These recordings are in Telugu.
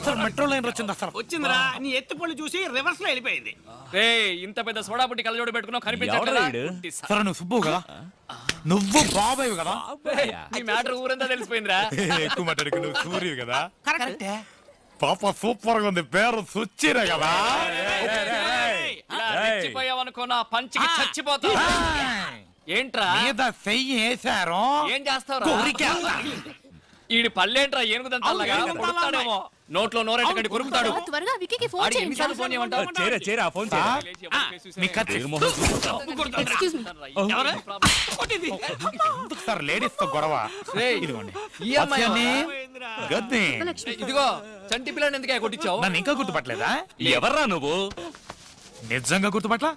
సార్ మెట్రో లైన్ వచ్చిందా సార్? వచ్చిందిరా, నీ ఎత్తు పళ్ళు చూసి రివర్స్ లో వెళ్ళిపోయింది. ఇంత పెద్ద సోడా బుట్టి కళ్ళజోడు పెట్టుకున్నావు కనిపించట్లేదా? సరే నువ్వు సుబ్బు కదా, నువ్వు బాబాయ్ కదా, నీ మ్యాటర్ ఊరంతా తెలిసిపోయిందిరా. ఎక్కువ మాట్లాడుకు నువ్వు సూర్యు కదా. కరెక్ట్. పాప సూపర్ గా ఉంది, పేరు సుచ్చిరే కదా. ఇలా రెచ్చిపోయావనుకో నా పంచికి చచ్చిపోతావు. ఏంట్రా మీద చెయ్యి వేసారు, ఏం చేస్తావు? ఈడి పళ్ళేంట్రా ఏనుగుదంతాలాగా కొడుతాడేమో. నోట్లో నోరెట్టకండి కొరుకుతాడు. త్వరగా విక్కీకి ఫోన్ ఆడికి ఎన్నిసార్లు ఫోన్ చేయమంటావు? చేరా phone excuse me. Sir ladies తో గొడవ. రేయ్, ఇదిగోండి ఈ అమ్మాయి గద్ది. ఇదిగో చంటి పిల్లని ఎందుకే కొట్టించావు? నన్ను ఇంకా గుర్తుపట్టలేదా? ఎవర్రా నువ్వు? నిజంగా గుర్తుపట్ల?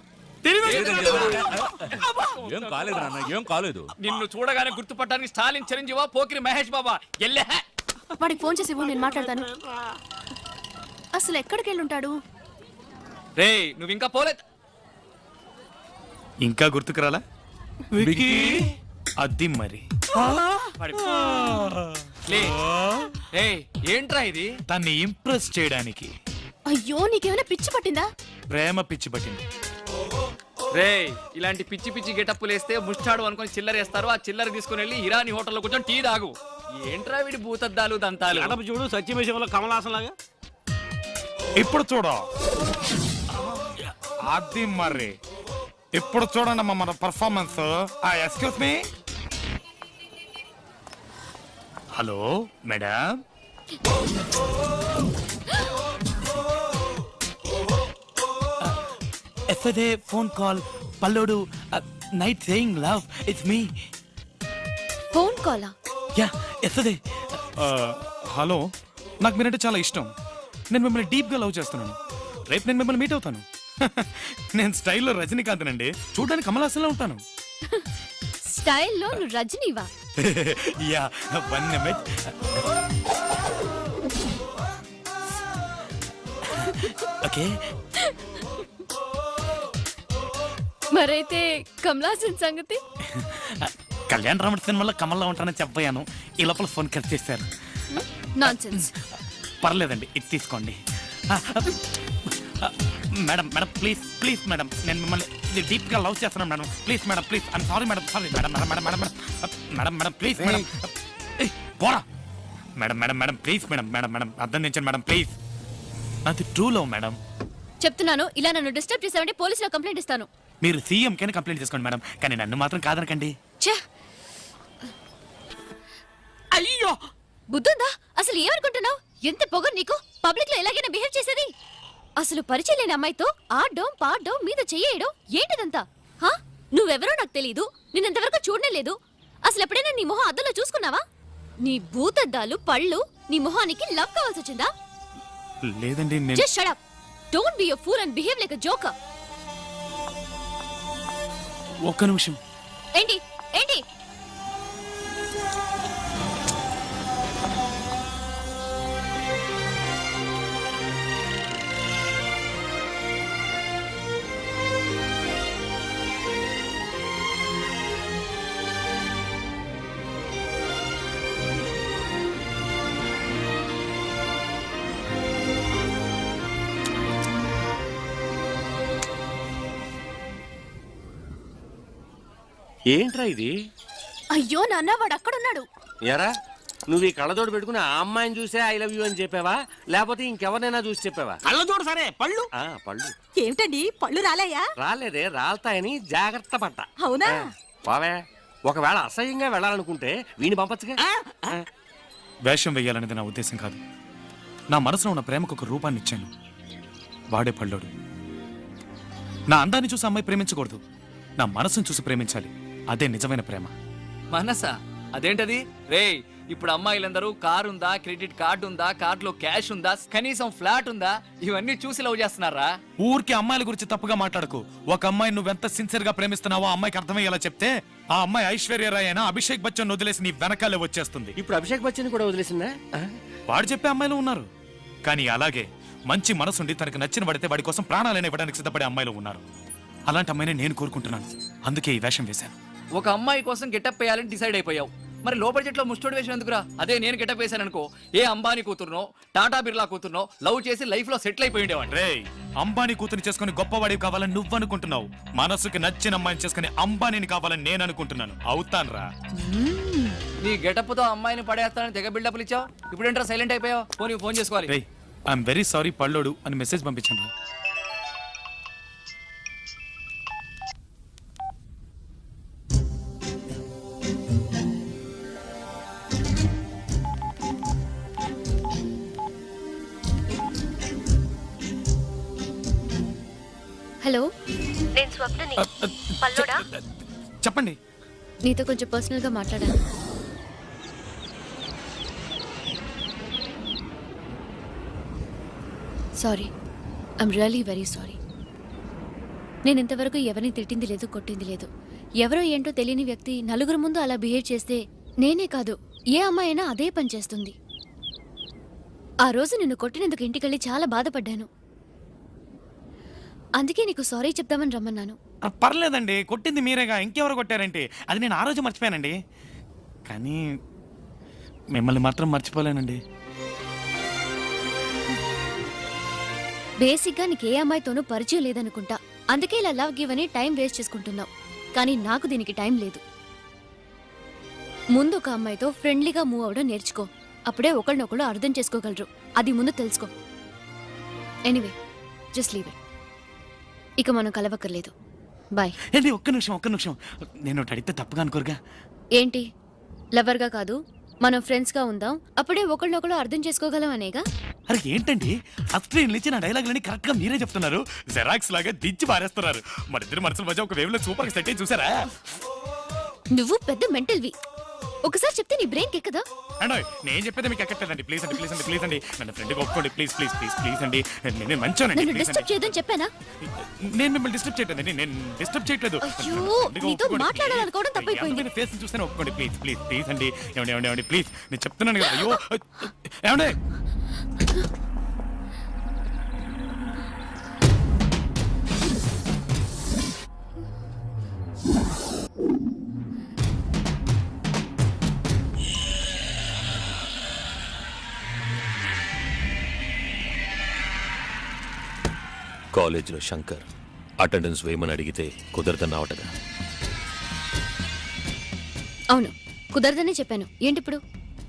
ఏం కాలేదు నాన్న, ఏం కాలేదు. నిన్ను చూడగానే గుర్తుపట్టడానికి స్టాలిన్ చిరంజీవా పోకిరి మహేష్ బాబా ఎల్లే. వాడికి ఫోన్ చేసి ఇవ్వు, నేను మాట్లాడతాను. అసలు ఎక్కడికి వెళ్ళి ఉంటాడు? రేయ్ నువ్వు ఇంకా పోలేదు. ఇంకా గుర్తుకురాలా? అది మరి లే. రేయ్ ఏంట్రా ఇది? తన్ని ఇంప్రెస్ చేయడానికి అయ్యో, నీకేమైనా పిచ్చి పట్టిందా? ప్రేమ పిచ్చి పట్టింది. రేయ్ ఇలాంటి పిచ్చి పిచ్చి గెటప్పులు వేస్తే ముష్టాడు అనుకుని చిల్లరేస్తారు. ఆ చిల్లర తీసుకుని వెళ్ళి ఇరానీ హోటల్లో కూర్చొని టీ తాగు. ఏంట్రా వీడి భూతద్దాలు దంతాలు? అడప చూడు, సత్యమేశంలో కమలాసన్ లాగా. ఇప్పుడు చూడు, అది మరి ఇప్పుడు చూడండి అమ్మా మన performance. Excuse me, hello madam. Yesterday phone call పల్లోడు night saying love it's me. Phone కాలా? Yeah yesterday. హలో, నాకు మీరంటే చాలా ఇష్టం. నేను మిమ్మల్ని డీప్ గా లవ్ చేస్తున్నాను. రేపు నేను మిమ్మల్ని మీట్ అవుతాను. నేను స్టైల్లో రజనీకాంత్ అండి, చూడడానికి కమలాసన్లో ఉంటాను. స్టైల్లో నువ్వు రజనీవా? యా, 1 నిమిట్. ఓకే. మరైతే కమలాసన్ సంగతి? కళ్యాణ్ రాముడి సినిమాలో కమల్లా ఉంటానని చెప్పాను. ఈ లోపల ఫోన్ కట్ చేశారు. నాన్సెన్స్. పర్లేదండి, ఇది తీసుకోండి. Madam madam please please madam, నేను మిమ్మల్ని డీప్ గా లవ్ చేస్తున్నాను madam. Please madam, please. I'm sorry madam, sorry madam madam madam madam madam madam please madam. పోరా madam madam madam please madam madam madam అర్థం తెచ్చండి మేడం ప్లీజ్. నాది ట్రూ లవ్ మేడం. చెప్తున్నాను, ఇలా నన్ను డిస్టర్బ్ చేసావంటే పోలీసులో కంప్లైంట్ ఇస్తాను. మీరు సీఎం కైనా కంప్లైంట్ చేసుకోండి మేడం, కానీ నన్ను మాత్రం కాదనకండి. ఛే, అయ్యో బుద్ధుందా? అసలు ఏమనుకుంటున్నావు? ఎంత పొగరు నీకు! పబ్లిక్ లో ఎలాగైనా బిహేవ్ చేసేది? అసలు పరిచయం లేని అమ్మాయితో ఆడడం పాడడం మీద చెయ్యడం ఏంటిదంతా? హా, నువ్వెవరో నాకు తెలీదు, నిన్నంతవరకు చూడనే లేదు. అసలు ఎప్పుడైనా నీ మొహం అద్దంలో చూసుకున్నావా? నీ భూతద్దాలు పళ్ళు నీ మొహానికి లవ్ కావాల్సి వచ్చిందా? లేదండి. Just shut up. Don't be a fool and behave like a joker. ఒక్క నిమిషం. ఏంటి ఏంటి? ఏంట్రా ఇది? అయ్యో నాన్న, వాడు అక్కడున్నాడు. ఎరా, నువ్వు ఈ కళ్ళజోడు పెట్టుకుని ఆ అమ్మాయిని చూసే ఐ లవ్ యూ అని చెప్పావా, లేకపోతే ఇంకెవరినైనా చూసి చెప్పావా? కళ్ళజోడు సరే, పళ్ళు. పళ్ళు ఏమిటండి పళ్ళు రాలేయా? రాలేదే, రాలతాయని జాగ్రత్త పడ్డా. అవునా? బావే, ఒకవేళ అసహ్యంగా వెళ్ళాలనుకుంటే వీని పంపచ్చుగా. వేషం వెయ్యాలనేది నా ఉద్దేశం కాదు. నా మనసులో ఉన్న ప్రేమకు ఒక రూపాన్ని ఇచ్చాను. వాడే పళ్ళోడు. నా అందాన్ని చూసి అమ్మాయి ప్రేమించకూడదు, నా మనసును చూసి ప్రేమించాలి. అదే నిజమైన ప్రేమ. మనసా? అదేంటది? రేయ్ ఇప్పుడు అమ్మాయిలందరూ కార్ ఉందా, క్రెడిట్ కార్డు ఉందా, కార్డులో క్యాష్ ఉందా, కనీసం ఫ్లాట్ ఉందా, ఇవన్నీ చూసి లవ్ చేస్తున్నారా? ఊరికి అమ్మాయిల గురించి తప్పుగా మాట్లాడకు. ఒక అమ్మాయి నువ్వెంత సిన్సియర్ గా ప్రేమిస్తున్నావో ఆ అమ్మాయికి అర్థమయ్యేలా చెప్తే ఆ అమ్మాయి ఐశ్వర్యరాయ్ అయినా అభిషేక్ బచ్చన్ వదిలేసి నీ వెనకాలే వచ్చేస్తుంది. ఇప్పుడు అభిషేక్ బచ్చన్ కూడా వదిలేసిందా? వాడు చెప్పే అమ్మాయిలు ఉన్నారు, కానీ అలాగే మంచి మనసుండి తనకు నచ్చిన పడితే వాడి కోసం ప్రాణాలైనా ఇవ్వడానికి సిద్ధపడే అమ్మాయిలు ఉన్నారు. అలాంటి అమ్మాయిని నేను కోరుకుంటున్నాను. అందుకే ఈ వేషం వేశాను. ఒక అమ్మాయి కోసం గెటప్ వేయాలని డిసైడ్ అయిపోయావు. మరి లో బడ్జెట్ లో ముస్టోడ్ వేసిన ఎందుకురా? అదే నేను గెటప్ వేశాను అనుకో, ఏ అంబానీ కూతురునో టాటా బిర్లా కూతురునో లవ్ చేసి లైఫ్ లో సెటిల్ అయిపోయి ఉండేవాడిని. రే అంబానీ కూతురు చేసుకుని గొప్పవాడివి కావాలని నువ్వు అనుకుంటున్నావు. మనసుకి నచ్చిన అమ్మాయిని చేసుకుని అంబానీని కావాలని నేను అనుకుంటున్నాను. అవుతాన్రా. నీ గెటప్ తో అమ్మాయిని పడేస్తానని తెగ బిల్డప్లు ఇచ్చావు. ఇప్పుడు ఏంట్రా సైలెంట్ అయిపోయావు? ఫోన్ చేసుకోవాలి. రే ఐఎమ్ వెరీ సారీ పల్లోడు అని మెసేజ్ పంపించాను. హలో, నేను స్వప్నని. పల్లోడా? చెప్పండి. నీతో కొంచెం పర్సనల్ గా మాట్లాడాలి. Sorry, I'm really very sorry. నేను ఇంతవరకు ఎవరిని తిట్టింది లేదు, కొట్టింది లేదు. ఎవరో ఏంటో తెలియని వ్యక్తి నలుగురు ముందు అలా బిహేవ్ చేస్తే నేనే కాదు ఏ అమ్మాయి అయినా అదే పని చేస్తుంది. ఆ రోజు నిన్ను కొట్టినందుకు ఇంటికెళ్ళి చాలా బాధపడ్డాను. అందుకే నీకు సారీ చెప్దామని రమ్మన్నాను. పర్లేదండి, కొట్టింది మీరేగా, ఇంకెవరు కొట్టారంటే అది నేను ఆ రోజు మర్చిపోయానండి. కానీ మిమ్మల్ని మాత్రం మర్చిపోలేనండి. బేసిక్గా నీకు ఏ అమ్మాయితోనూ పరిచయం లేదనుకుంటా. అందుకే ఇలా లవ్ గివ్ అని టైం వేస్ట్ చేసుకుంటున్నావు. కానీ నాకు దీనికి టైం లేదు. ముందు ఒక అమ్మాయితో ఫ్రెండ్లీగా మూవ్ అవడం నేర్చుకో. అప్పుడే ఒకళ్ళనొకళ్ళు అర్థం చేసుకోగలరు. అది ముందు తెలుసుకో. Anyway, just leave it. ఇక మనం కలవక్కర్లేదు. బాయ్. ఏంటి ఒక్క నిమిషం నేను ఒకటి అడిగితే తప్పుగా అనుకోరుగా? ఏంటి? లవర్గా కాదు, మనం ఫ్రెండ్స్గా ఉందాం. అప్పుడే ఒకళ్ళనొకళ్ళు అర్థం చేసుకోగలం అనేగా. అరే ఏంటండి, అసలు నిలిచి నా డైలాగులని కరెక్ట్ గా మీరే చెప్తున్నారు. జెరాక్స్ లాగా దించి పారేస్తున్నారు. మన ఇద్దరు మనసుల మధ్య ఒక వేవ్ లో సూపర్ గా సెట్ అయ్యి చూసారా? నువ్వు పెద్ద మెంటల్వి. ఒకసారి చెప్తే నీ బ్రెయిన్ ఎక్కదా? అండ్ నేను చెప్పేది మీకు ఎక్కట్లేదండి. ప్లీజ్ అండి నన్ను ఫ్రెండ్గా ఒప్పుకోండి. ప్లీజ్ అండి. నేను మంచోనండి. నన్ను డిస్టర్బ్ చేయదని చెప్పానా? నేను మిమ్మల్ని డిస్టర్బ్ చేయట్లేదండి. నేను డిస్టర్బ్ చేయట్లేదు. అయ్యో, నీతో మాట్లాడాలనుకోవడం తప్పైపోయింది. ఫేస్ చూస్తేనే ఒప్పుకోండి. ప్లీజ్ అండి. ఏమండి ప్లీజ్, నేను చెప్తున్నాను కదా. అయ్యో ఏమండి. కాలేజీలో శంకర్ అటెండెన్స్ వేయమని అడిగితే కుదరదన్నావటగా. అవును, కుదరదనే చెప్పాను. ఏంటిప్పుడు?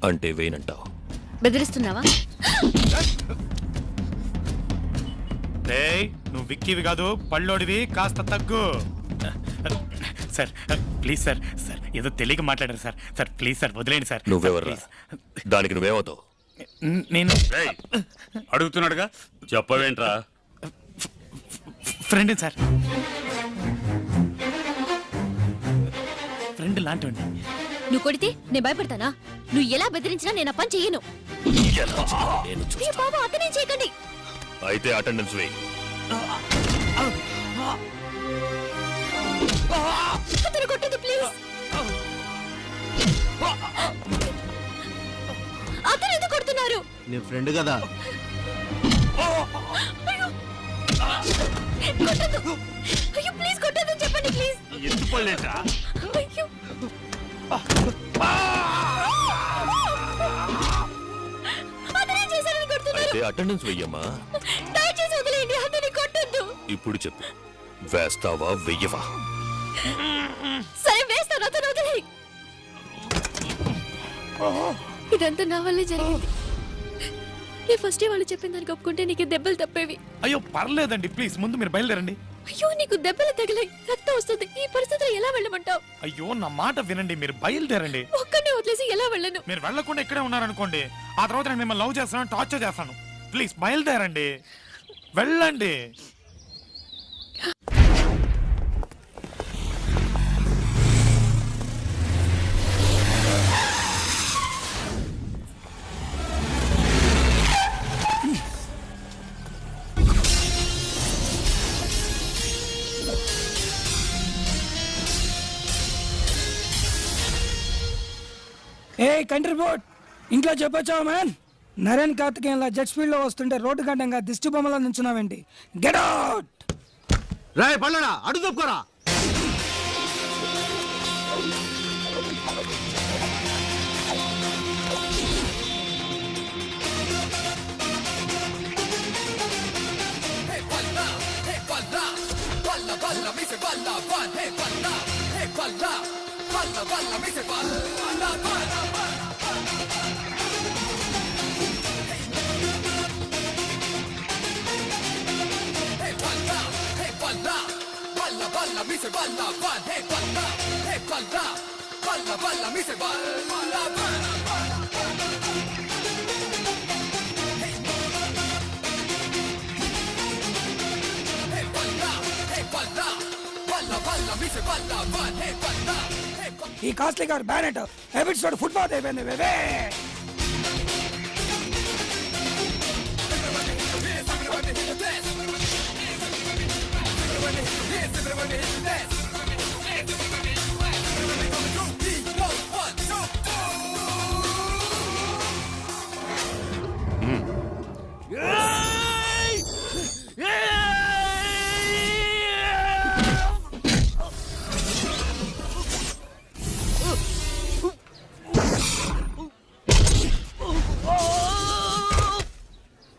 అంటే వేయనంటావు. బెదిరిస్తున్నావా? నువ్వు విక్కీవి కాదు, పళ్ళోడివి. కాస్త తగ్గు. సార్ ప్లీజ్ సార్ ఏదో తెలియక మాట్లాడారు సార్ ప్లీజ్ సార్ వదిలేండి సార్. నువ్వెవర్రా? దానికి నువ్వేమవుతావు? నేను అడుగుతున్నాడుగా, చెప్పవేంట్రా? Friend sir. ఫ్రెండ్ లాంటి. నువ్వు కొడితే నేను భయపడతానా? నువ్వు ఎలా బెదిరించినా నేను ఆ పని చెయ్యను. నేను చూస్తా. అయ్యో బాబా, అతనే చేయకండి. అయితే అటెండెన్స్ వేయి. అతను కొట్టదు ప్లీజ్. అతను ఎందుకు కొడుతున్నారు? నీ ఫ్రెండ్ కదా. కొట్టదు. అయ్యో ప్లీజ్ కొట్టదు చెప్పండి ప్లీజ్. ఎత్తుకోలేట్రా? అయ్యో అతనే చేశారని కొడుతున్నారు. అయితే అటెండెన్స్ వెయ్యమ్మా. దయచేసి వదిలేయండి, అతని కొట్టద్దు. ఇప్పుడు చెప్పు, వేస్తావా వెయ్యవా? సరే వేస్తాను, అతను వదిలేయి. ఇదంతా నా వల్లే జరిగింది. నీ ఫస్ట్ వాళ్ళు చెప్పిన దానికి ఒప్పుకుంటే నీకు దెబ్బలు తప్పేవి. అయ్యో పర్లేదండి, ప్లీజ్ ముందు మీరు బయలుదేరండి. అయ్యో నీకు దెబ్బలు తగిలాయి, రక్తం వస్తుంది. ఈ పరిస్థితిలో ఎలా వెళ్ళమంటావు? అయ్యో నా మాట వినండి, మీరు బయలుదేరండి. ఒక్కడే వదిలేసి ఎలా వెళ్ళను? మీరు వెళ్ళకుండా ఇక్కడే ఉన్నారనుకోండి, ఆ తర్వాత నేను మిమ్మల్ని లవ్ చేస్తాను, టార్చర్ చేస్తాను. ప్లీజ్ బయలుదేరండి, వెళ్ళండి. ఏ కంట్రీ బోర్డ్ ఇంట్లో చెప్పొచ్చావా మ్యాన్? నరేన్ కార్తికేయన్లా జెట్ స్పీడ్ లో వస్తుంటే రోడ్డు గడ్డంగా దిష్టి బొమ్మలా నుంచున్నావేంటి? Get out! రాయ్ పళ్ళడా, అడుగు తప్పుకోరా. ఈ కాస్ట్లీ కార్ బ్యానెట్ హ్యాబిట్స్ తోటి ఫుట్బాల్ అయిపోయింది బేబే.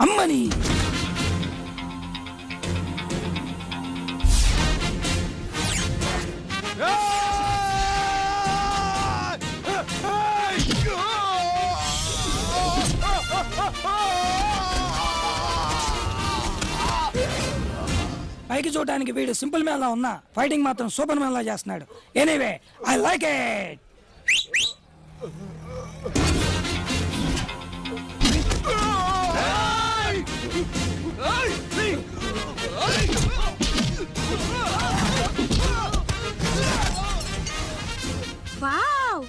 అమ్మని పైకి చూడడానికి వీడు సింపుల్ మ్యాన్ లా ఉన్నా ఫైటింగ్ మాత్రం సూపర్ మ్యాన్ లా చేస్తున్నాడు. Anyway I like it. Wow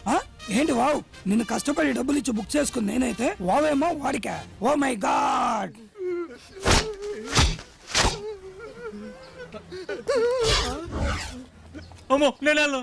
ఏంటి వావ్, నిన్ను కష్టపడి డబ్బులు ఇచ్చి బుక్ చేసుకుంది నేనైతే వావేమో వాడికా. Oh my God. అమ్మో నేను వెళ్ళను.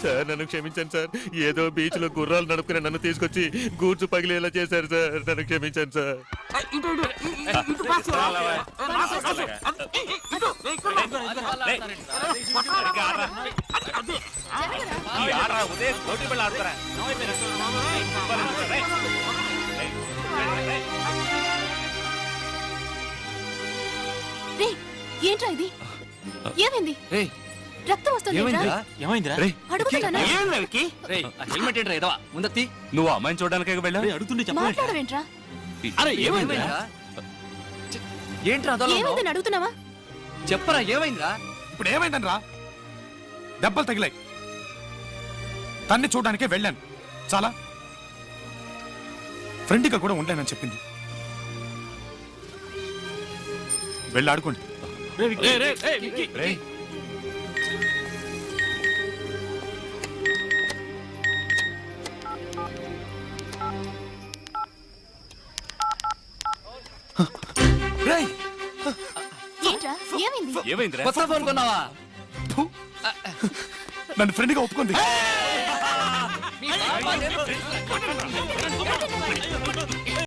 సార్ నన్ను క్షమించండి సార్. ఏదో బీచ్ లో గుర్రాలు నడుపుకుని నన్ను తీసుకొచ్చి గూడ్సు పగిలేలా చేశారు సార్. నన్ను క్షమించండి సార్. రే ఏంట్రా ఇది? ఏమైంది? రేయ్ రక్తం వస్తుంది. ఏమైందిరా? అడుగుతున్నానా? రేయ్ ఆ హెల్మెట్ ఏంట్రా ఎదవా ముందత్తి. నువ్వు అమ్మాయిని చూడడానికి వెళ్ళా? అడుగుతుండే చెప్పండి. మాట్లాడవేంట్రా? అరే ఏమైందిరా? ఏమైందిరా? ఏంట్రా అదోలా ఉన్నావ్? ఏమైందని అడుగుతున్నావా? చెప్పరా ఏమైందిరా? ఇప్పుడు ఏమైందని రా? దెబ్బలు తగిలాయి. తన్ని చూడడానికే వెళ్ళాను. చాలా ఫ్రెండ్గా కూడా ఉండలేనని చెప్పింది. వెళ్ళి ఆడుకోండి. రేయ్. రేయ్. ఏంట్రా ఏమైంది? ఏమైందిరా? కొత్త ఫోన్ కొన్నావా? ఫు. నన్ను ఫ్రెండ్గా ఒప్పుకుంది. మీ బామ్మ నేను